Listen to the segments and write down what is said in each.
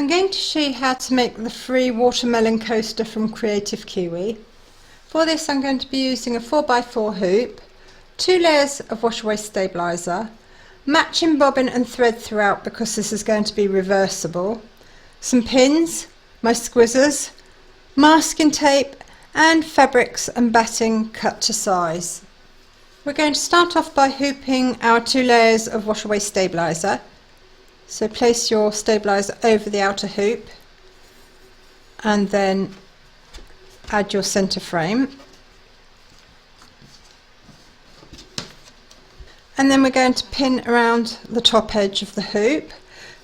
going to show you how to make the free watermelon coaster from Kreative Kiwi. For this I'm going to be using a 4x4 hoop, 2 layers of wash away stabiliser, matching bobbin and thread throughout because this is going to be reversible, some pins, my squizzers, masking tape and fabrics and batting cut to size. We're going to start off by hooping our 2 layers of wash away stabiliser. So place your stabiliser over the outer hoop and then add your centre frame. And then we're going to pin around the top edge of the hoop,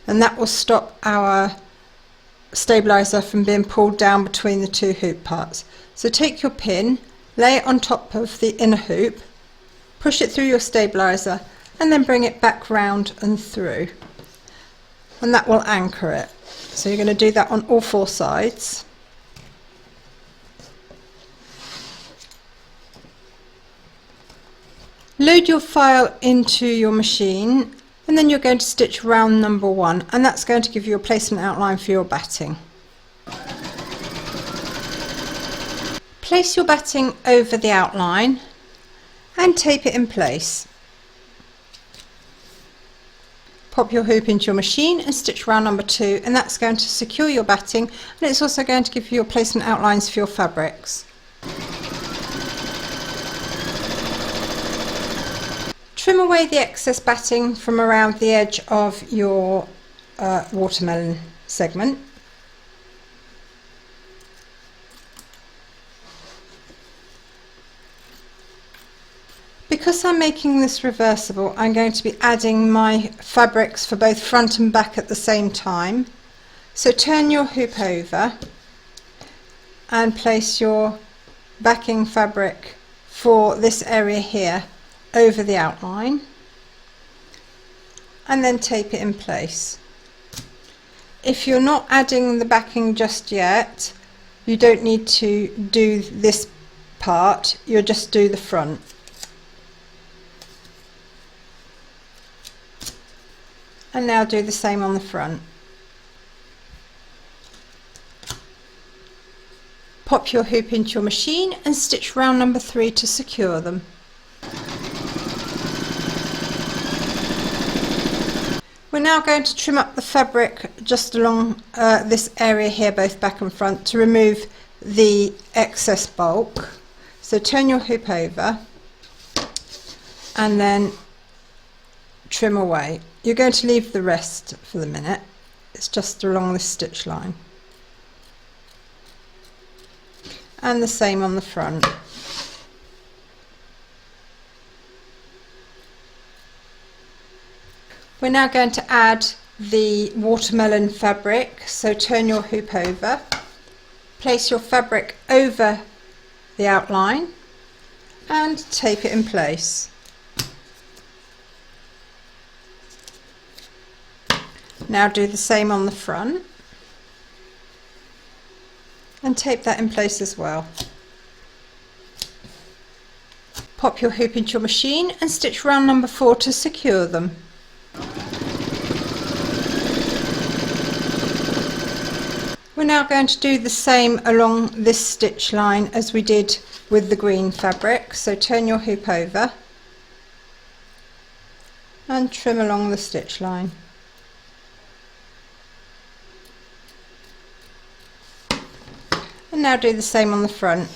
and that will stop our stabiliser from being pulled down between the 2 hoop parts. So take your pin, lay it on top of the inner hoop, push it through your stabiliser and then bring it back round and through. And that will anchor it. So you're going to do that on all 4 sides. Load your file into your machine and then you're going to stitch round number 1, and that's going to give you a placement outline for your batting. Place your batting over the outline and tape it in place. Pop your hoop into your machine and stitch round number 2, and that's going to secure your batting, and it's also going to give you your placement outlines for your fabrics. Trim away the excess batting from around the edge of your watermelon segment. Because I'm making this reversible, I'm going to be adding my fabrics for both front and back at the same time. So turn your hoop over and place your backing fabric for this area here over the outline and then tape it in place. If you're not adding the backing just yet, you don't need to do this part, you'll just do the front. And now do the same on the front. Pop your hoop into your machine and stitch round number 3 to secure them. We're now going to trim up the fabric just along this area here, both back and front, to remove the excess bulk. So turn your hoop over and then trim away. You're going to leave the rest for the minute. It's just along this stitch line. And the same on the front. We're now going to add the watermelon fabric. So turn your hoop over, place your fabric over the outline and tape it in place. Now do the same on the front and tape that in place as well. Pop your hoop into your machine and stitch round number 4 to secure them. We're now going to do the same along this stitch line as we did with the green fabric. So turn your hoop over and trim along the stitch line. And now do the same on the front.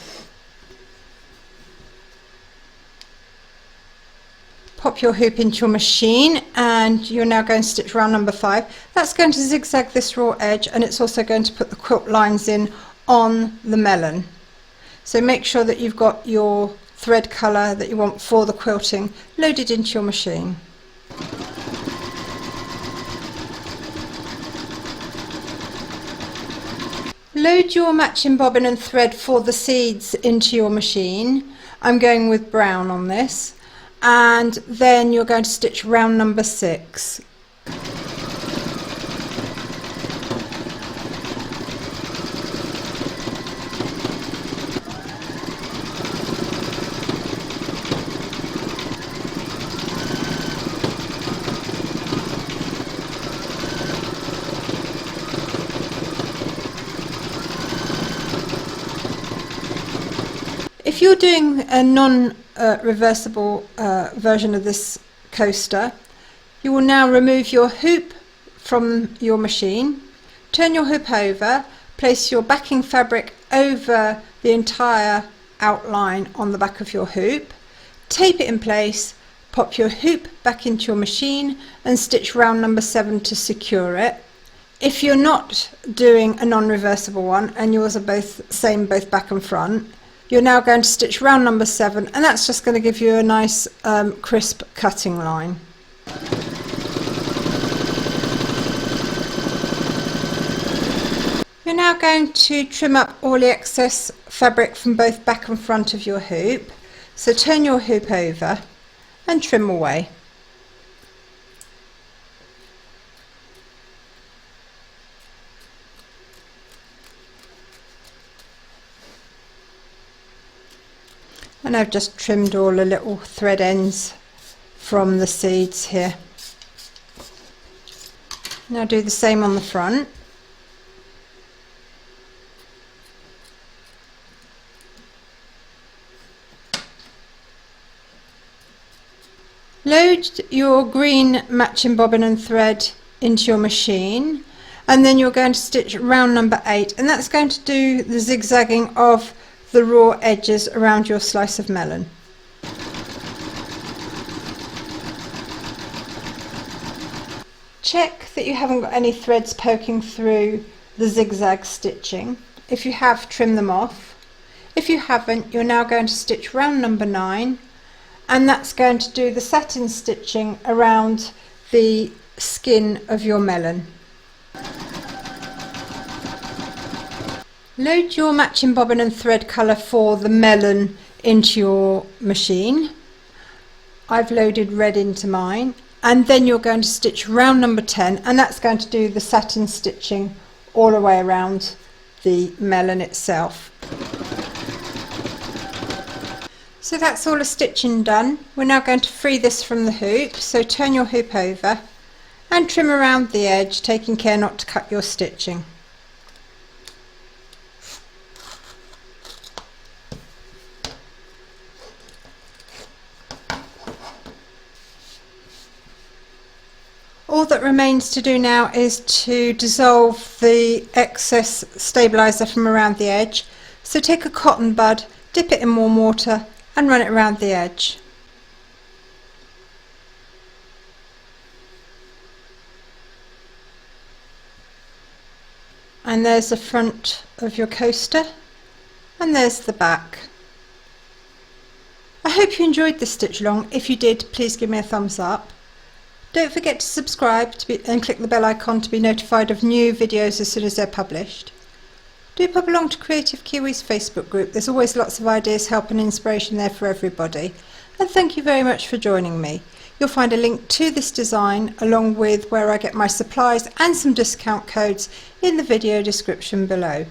Pop your hoop into your machine and you're now going to stitch round number 5. That's going to zigzag this raw edge, and it's also going to put the quilt lines in on the melon. So make sure that you've got your thread colour that you want for the quilting loaded into your machine. Load your matching bobbin and thread for the seeds into your machine. I'm going with brown on this, and then you're going to stitch round number 6. If you're doing a non-reversible version of this coaster, you will now remove your hoop from your machine, turn your hoop over, place your backing fabric over the entire outline on the back of your hoop, tape it in place, pop your hoop back into your machine and stitch round number 7 to secure it. If you're not doing a non-reversible one and yours are both same both back and front, you're now going to stitch round number 7, and that's just going to give you a nice crisp cutting line. You're now going to trim up all the excess fabric from both back and front of your hoop. So turn your hoop over and trim away. And I've just trimmed all the little thread ends from the seeds here. Now do the same on the front. Load your green matching bobbin and thread into your machine, and then you're going to stitch round number 8, and that's going to do the zigzagging of the raw edges around your slice of melon. Check that you haven't got any threads poking through the zigzag stitching. If you have, trim them off. If you haven't, you're now going to stitch round number 9, and that's going to do the satin stitching around the skin of your melon. Load your matching bobbin and thread colour for the melon into your machine. I've loaded red into mine, and then you're going to stitch round number 10, and that's going to do the satin stitching all the way around the melon itself. So that's all the stitching done. We're now going to free this from the hoop, so turn your hoop over and trim around the edge, taking care not to cut your stitching. All that remains to do now is to dissolve the excess stabiliser from around the edge. So take a cotton bud, dip it in warm water and run it around the edge. And there's the front of your coaster, and there's the back. I hope you enjoyed this stitch along. If you did, please give me a thumbs up. Don't forget to subscribe and click the bell icon to be notified of new videos as soon as they're published. Do pop along to Creative Kiwi's Facebook group. There's always lots of ideas, help and inspiration there for everybody. And thank you very much for joining me. You'll find a link to this design along with where I get my supplies and some discount codes in the video description below.